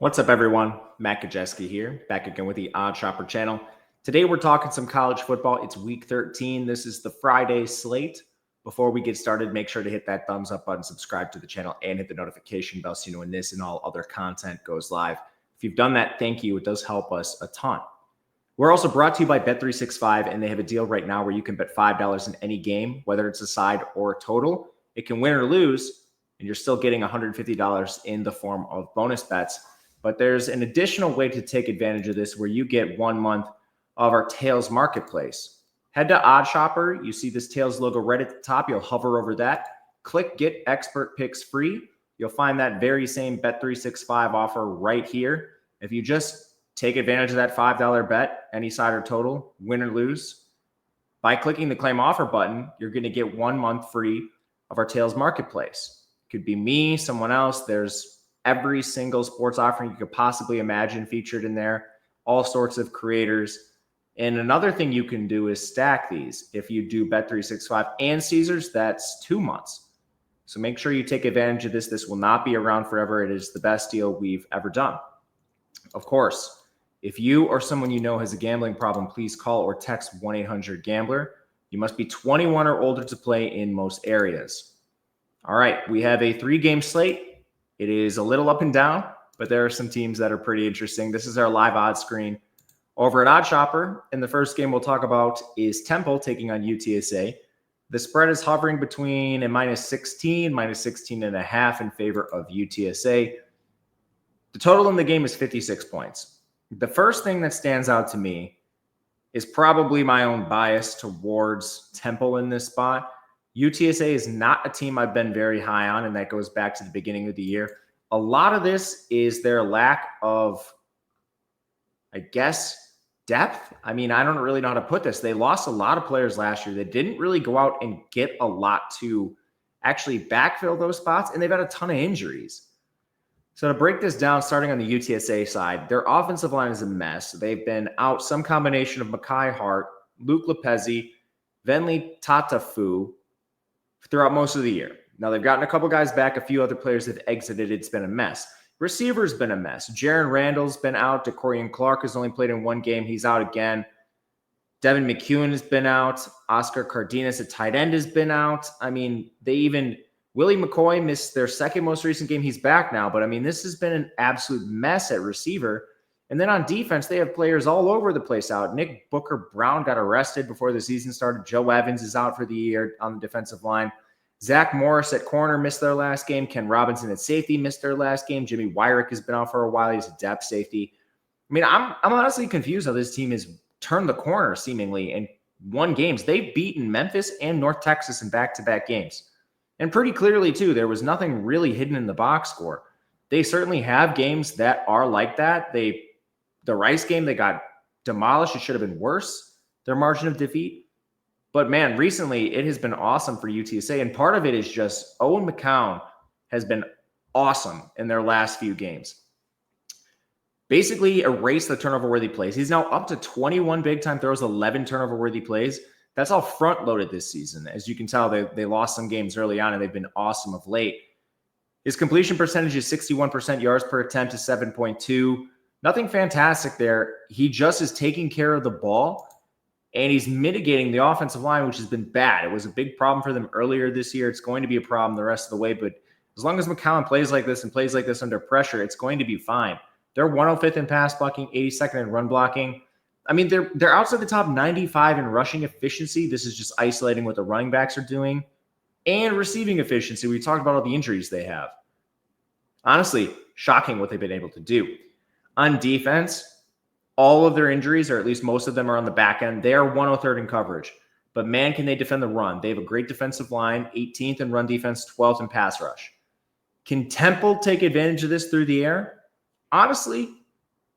What's up, everyone? Matt Gajewski here, back again with the Odd Shopper channel. Today, we're talking some college football. It's week 13. This is the Friday slate. Before we get started, make sure to hit that thumbs up button, subscribe to the channel, and hit the notification bell so you know when this and all other content goes live. If you've done that, thank you. It does help us a ton. We're also brought to you by Bet365, and they have a deal right now where you can bet $5 in any game, whether it's a side or a total. It can win or lose, and you're still getting $150 in the form of bonus bets. But there's an additional way to take advantage of this where you get 1 month of our Tails Marketplace. Head to Odd Shopper. You see this Tails logo right at the top. You'll hover over that. Click Get Expert Picks Free. You'll find that very same Bet365 offer right here. If you just take advantage of that $5 bet, any side or total, win or lose, by clicking the Claim Offer button, you're going to get 1 month free of our Tails Marketplace. It could be me, someone else. There's every single sports offering you could possibly imagine featured in there, all sorts of creators. And another thing you can do is stack these. If you do Bet365 and Caesars, that's 2 months. So make sure you take advantage of this. This will not be around forever. It is the best deal we've ever done. Of course, if you or someone you know has a gambling problem, please call or text 1-800-GAMBLER. You must be 21 or older to play in most areas. All right, we have a 3-game slate. It is a little up and down, but there are some teams that are pretty interesting. This is our live odds screen over at Odd Shopper. And the first game we'll talk about is Temple taking on UTSA. The spread is hovering between a -16, -16.5 in favor of UTSA. The total in the game is 56 points. The first thing that stands out to me is probably my own bias towards Temple in this spot. UTSA is not a team I've been very high on, and that goes back to the beginning of the year. A lot of this is their lack of, I guess, depth. I mean, I don't really know how to put this. They lost a lot of players last year. They didn't really go out and get a lot to actually backfill those spots, and they've had a ton of injuries. So to break this down, starting on the UTSA side, their offensive line is a mess. They've been out some combination of Mekhi Hart, Luke Lepezi, Venli Tatafu, throughout most of the year. Now, they've gotten a couple guys back. A few other players have exited. It's been a mess. Receiver's been a mess. Jaron Randall's been out. DeCorian Clark has only played in 1 game. He's out again. Devin McEwen has been out. Oscar Cardenas at tight end has been out. I mean, Willie McCoy missed their second most recent game. He's back now. But, I mean, this has been an absolute mess at receiver. And then on defense, they have players all over the place out. Nick Booker Brown got arrested before the season started. Joe Evans is out for the year on the defensive line. Zach Morris at corner missed their last game. Ken Robinson at safety missed their last game. Jimmy Wyrick has been out for a while. He's a depth safety. I mean, I'm honestly confused how this team has turned the corner seemingly in 1 games. They've beaten Memphis and North Texas in back-to-back games. And pretty clearly, too, there was nothing really hidden in the box score. They certainly have games that are like that. The Rice game, they got demolished. It should have been worse, their margin of defeat. But, man, recently it has been awesome for UTSA. And part of it is just Owen McCown has been awesome in their last few games. Basically erased the turnover-worthy plays. He's now up to 21 big-time throws, 11 turnover-worthy plays. That's all front-loaded this season. As you can tell, they lost some games early on, and they've been awesome of late. His completion percentage is 61%. Yards per attempt is 7.2. Nothing fantastic there. He just is taking care of the ball, and he's mitigating the offensive line, which has been bad. It was a big problem for them earlier this year. It's going to be a problem the rest of the way, but as long as McCown plays like this and plays like this under pressure, it's going to be fine. They're 105th in pass blocking, 82nd in run blocking. I mean, they're outside the top 95 in rushing efficiency. This is just isolating what the running backs are doing. And receiving efficiency. We talked about all the injuries they have. Honestly, shocking what they've been able to do. On defense, all of their injuries, or at least most of them, are on the back end. They are 103rd in coverage. But, man, can they defend the run. They have a great defensive line, 18th in run defense, 12th in pass rush. Can Temple take advantage of this through the air? Honestly,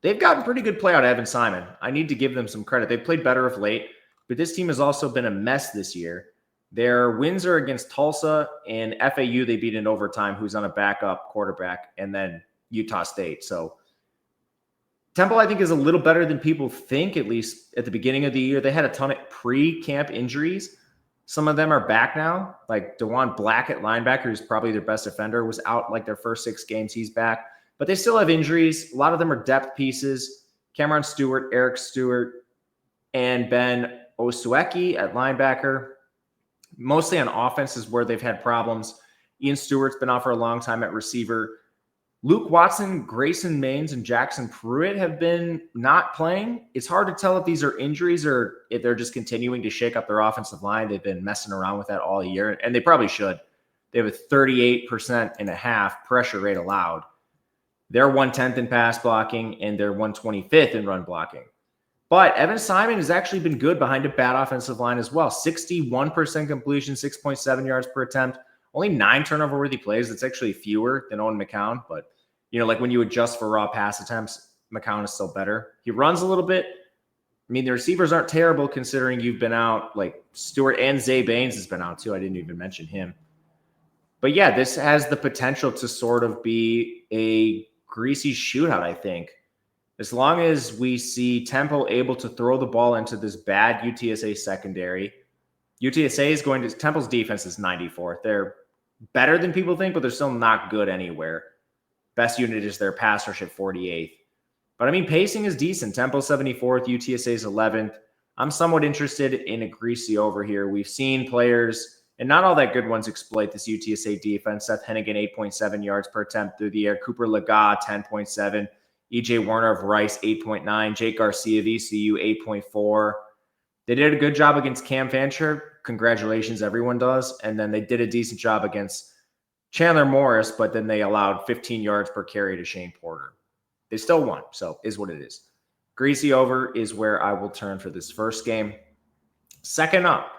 they've gotten pretty good play out of Evan Simon. I need to give them some credit. They've played better of late, but this team has also been a mess this year. Their wins are against Tulsa and FAU. They beat in overtime, who's on a backup quarterback, and then Utah State. So Temple, I think, is a little better than people think, at least at the beginning of the year. They had a ton of pre-camp injuries. Some of them are back now, like DeJuan Black at linebacker, who's probably their best defender, was out like their first 6 games. He's back. but they still have injuries. A lot of them are depth pieces. Cameron Stewart, Eric Stewart, and Ben Osueki at linebacker. Mostly on offense is where they've had problems. Ian Stewart's been out for a long time at receiver. Luke Watson, Grayson Maines, and Jackson Pruitt have been not playing. It's hard to tell if these are injuries or if they're just continuing to shake up their offensive line. They've been messing around with that all year, and they probably should. They have a 38.5% pressure rate allowed. They're 110th in pass blocking, and they're 125th in run blocking. But Evan Simon has actually been good behind a bad offensive line as well. 61% completion, 6.7 yards per attempt. Only 9 turnover-worthy plays. That's actually fewer than Owen McCown. But, like when you adjust for raw pass attempts, McCown is still better. He runs a little bit. I mean, the receivers aren't terrible considering you've been out. Like Stewart and Zay Baines has been out too. I didn't even mention him. But yeah, this has the potential to sort of be a greasy shootout, I think. As long as we see Temple able to throw the ball into this bad UTSA secondary, Temple's defense is 94th. They're better than people think, but they're still not good anywhere. Best unit is their pass rush at 48th. But I mean, pacing is decent. Temple 74th, UTSA is 11th. I'm somewhat interested in a greasy over here. We've seen players, and not all that good ones, exploit this UTSA defense. Seth Hennigan, 8.7 yards per attempt through the air. Cooper Lega, 10.7. EJ Warner of Rice, 8.9. Jake Garcia of ECU, 8.4. They did a good job against Cam Fancher. Congratulations, everyone does. And then they did a decent job against Chandler Morris, but then they allowed 15 yards per carry to Shane Porter. They still won, so is what it is. Greasy over is where I will turn for this first game. Second up,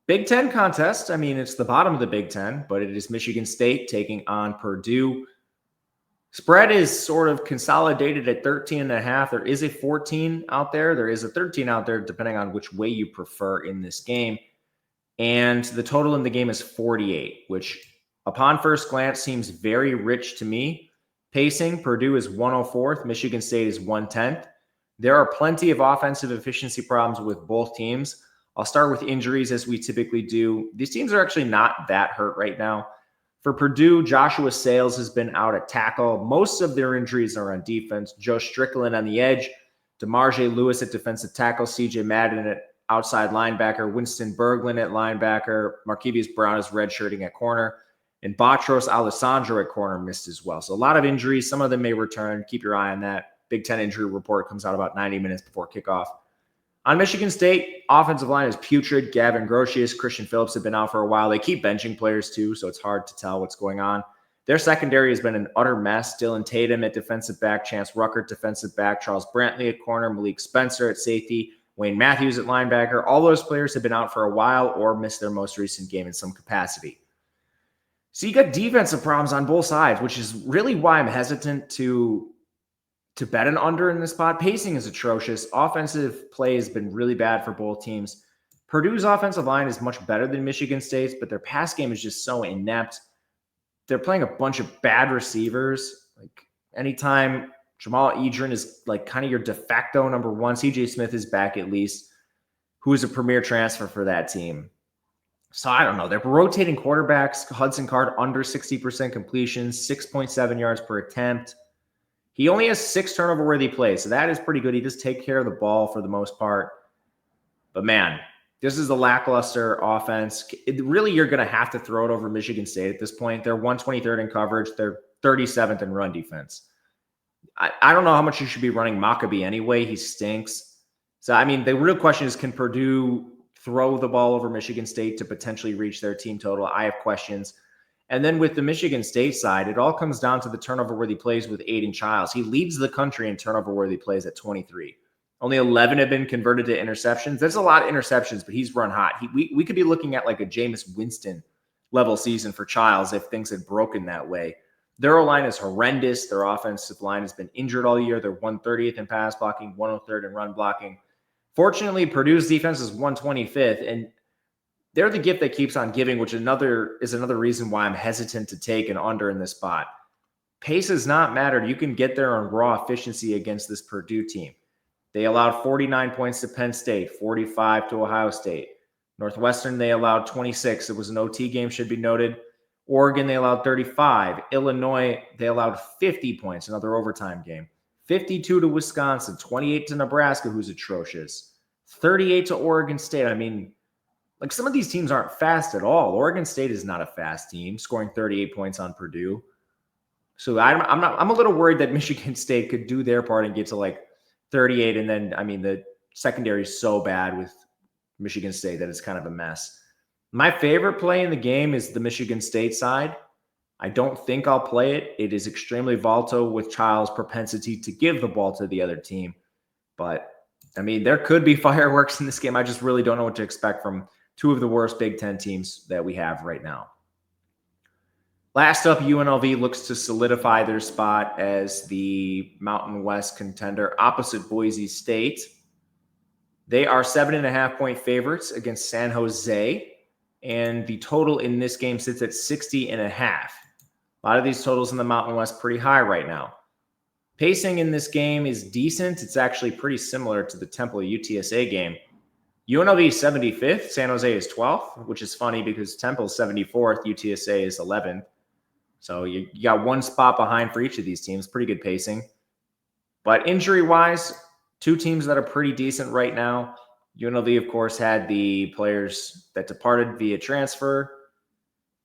Big Ten contest. I mean, it's the bottom of the Big Ten, but it is Michigan State taking on Purdue. Spread is sort of consolidated at 13.5. There is a 14 out there. There is a 13 out there, depending on which way you prefer in this game. And the total in the game is 48, which upon first glance seems very rich to me. Pacing, Purdue is 104th. Michigan State is 110th. There are plenty of offensive efficiency problems with both teams. I'll start with injuries as we typically do. These teams are actually not that hurt right now. For Purdue, Joshua Sales has been out at tackle. Most of their injuries are on defense. Joe Strickland on the edge, DeMarge Lewis at defensive tackle, CJ Madden at outside linebacker, Winston Berglund at linebacker, Markevius Brown is redshirting at corner, and Batros Alessandro at corner missed as well. So a lot of injuries. Some of them may return. Keep your eye on that. Big Ten injury report comes out about 90 minutes before kickoff. On Michigan State, offensive line is putrid. Gavin Grotius, Christian Phillips have been out for a while. They keep benching players too, so it's hard to tell what's going on. Their secondary has been an utter mess. Dylan Tatum at defensive back, Chance Ruckert defensive back, Charles Brantley at corner, Malik Spencer at safety, Wayne Matthews at linebacker. All those players have been out for a while or missed their most recent game in some capacity. So you got defensive problems on both sides, which is really why I'm hesitant to bet an under in this spot. Pacing is atrocious. Offensive play has been really bad for both teams. Purdue's offensive line is much better than Michigan State's, but their pass game is just so inept. They're playing a bunch of bad receivers. Like anytime Jamal Edrin is like kind of your de facto number one, CJ Smith is back at least, who is a premier transfer for that team. So I don't know. They're rotating quarterbacks. Hudson Card under 60% completion, 6.7 yards per attempt. He only has 6 turnover-worthy plays, so that is pretty good. He does take care of the ball for the most part. But, man, this is a lackluster offense. Really, you're going to have to throw it over Michigan State at this point. They're 123rd in coverage. They're 37th in run defense. I don't know how much you should be running Maccabee anyway. He stinks. So, I mean, the real question is, can Purdue throw the ball over Michigan State to potentially reach their team total? I have questions. And then with the Michigan State side, it all comes down to the turnover-worthy plays with Aiden Childs. He leads the country in turnover-worthy plays at 23. Only 11 have been converted to interceptions. There's a lot of interceptions, but he's run hot. We could be looking at like a Jameis Winston level season for Childs if things had broken that way. Their O-line is horrendous. Their offensive line has been injured all year. They're 130th in pass blocking, 103rd in run blocking. Fortunately, Purdue's defense is 125th, and they're the gift that keeps on giving, which is another reason why I'm hesitant to take an under in this spot. Pace has not mattered. You can get there on raw efficiency against this Purdue team. They allowed 49 points to Penn State, 45 to Ohio State. Northwestern, they allowed 26. It was an OT game, should be noted. Oregon, they allowed 35. Illinois, they allowed 50 points, another overtime game. 52 to Wisconsin, 28 to Nebraska, who's atrocious. 38 to Oregon State. I mean, like some of these teams aren't fast at all. Oregon State is not a fast team, scoring 38 points on Purdue. So I'm a little worried that Michigan State could do their part and get to like 38. And then, I mean, the secondary is so bad with Michigan State that it's kind of a mess. My favorite play in the game is the Michigan State side. I don't think I'll play it. It is extremely volatile with Child's propensity to give the ball to the other team. But, I mean, there could be fireworks in this game. I just really don't know what to expect from two of the worst Big Ten teams that we have right now. Last up, UNLV looks to solidify their spot as the Mountain West contender opposite Boise State. They are 7.5-point favorites against San Jose, and the total in this game sits at 60.5. A lot of these totals in the Mountain West pretty high right now. Pacing in this game is decent. It's actually pretty similar to the Temple UTSA game. UNLV is 75th, San Jose is 12th, which is funny because Temple is 74th, UTSA is 11th. So you got one spot behind for each of these teams. Pretty good pacing. But injury-wise, two teams that are pretty decent right now. UNLV, of course, had the players that departed via transfer.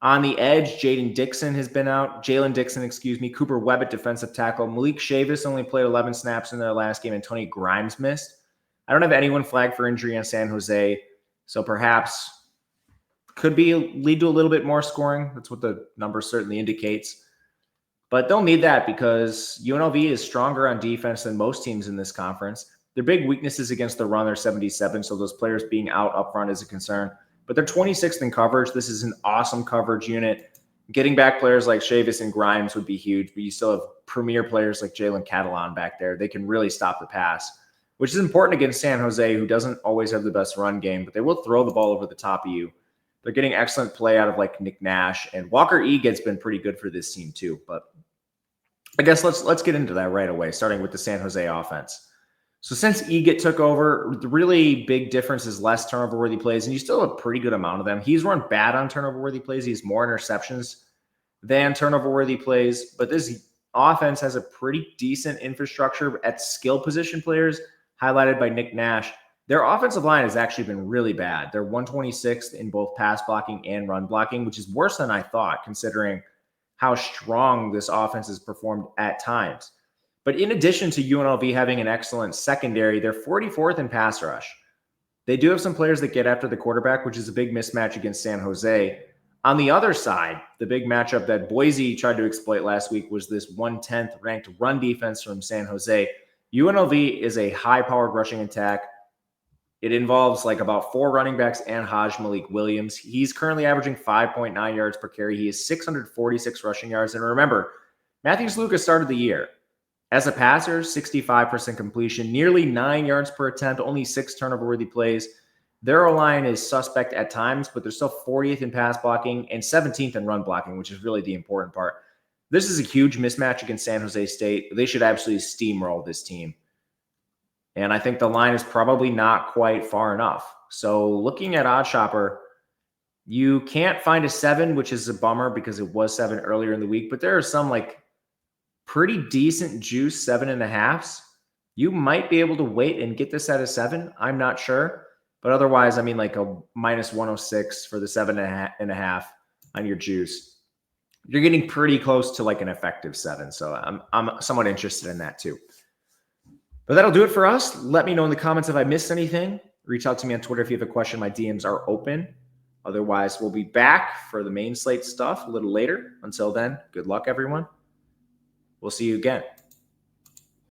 On the edge, Jalen Dixon has been out. Cooper Webb at defensive tackle. Malik Chavis only played 11 snaps in their last game, and Tony Grimes missed. I don't have anyone flagged for injury on San Jose, so perhaps could lead to a little bit more scoring. That's what the number certainly indicates. But they'll need that because UNLV is stronger on defense than most teams in this conference. Their big weaknesses against the run are 77, so those players being out up front is a concern. But they're 26th in coverage. This is an awesome coverage unit. Getting back players like Chavis and Grimes would be huge, but you still have premier players like Jalen Catalon back there. They can really stop the pass, which is important against San Jose, who doesn't always have the best run game, but they will throw the ball over the top of you. They're getting excellent play out of like Nick Nash, and Walker Egan's been pretty good for this team too. But I guess let's get into that right away, starting with the San Jose offense. So since Egan took over, the really big difference is less turnover-worthy plays, and you still have a pretty good amount of them. He's run bad on turnover-worthy plays. He has more interceptions than turnover-worthy plays, but this offense has a pretty decent infrastructure at skill position players, highlighted by Nick Nash. Their offensive line has actually been really bad. They're 126th in both pass blocking and run blocking, which is worse than I thought, considering how strong this offense has performed at times. But in addition to UNLV having an excellent secondary, they're 44th in pass rush. They do have some players that get after the quarterback, which is a big mismatch against San Jose. On the other side, the big matchup that Boise tried to exploit last week was this 110th ranked run defense from San Jose. UNLV is a high-powered rushing attack. It involves like about 4 running backs and Haj Malik Williams. He's currently averaging 5.9 yards per carry. He has 646 rushing yards. And remember, Matthews Lucas started the year as a passer, 65% completion, nearly 9 yards per attempt, only 6 turnover-worthy plays. Their O-line is suspect at times, but they're still 40th in pass blocking and 17th in run blocking, which is really the important part. This is a huge mismatch against San Jose State. They should absolutely steamroll this team. And I think the line is probably not quite far enough. So looking at OddsShopper, you can't find a 7, which is a bummer because it was 7 earlier in the week, but there are some like pretty decent juice 7.5s. You might be able to wait and get this at a 7. I'm not sure. But otherwise, I mean, like a minus 106 for the 7.5 on your juice. You're getting pretty close to like an effective 7. So I'm somewhat interested in that too. But that'll do it for us. Let me know in the comments if I missed anything. Reach out to me on Twitter if you have a question. My DMs are open. Otherwise, we'll be back for the main slate stuff a little later. Until then, good luck, everyone. We'll see you again.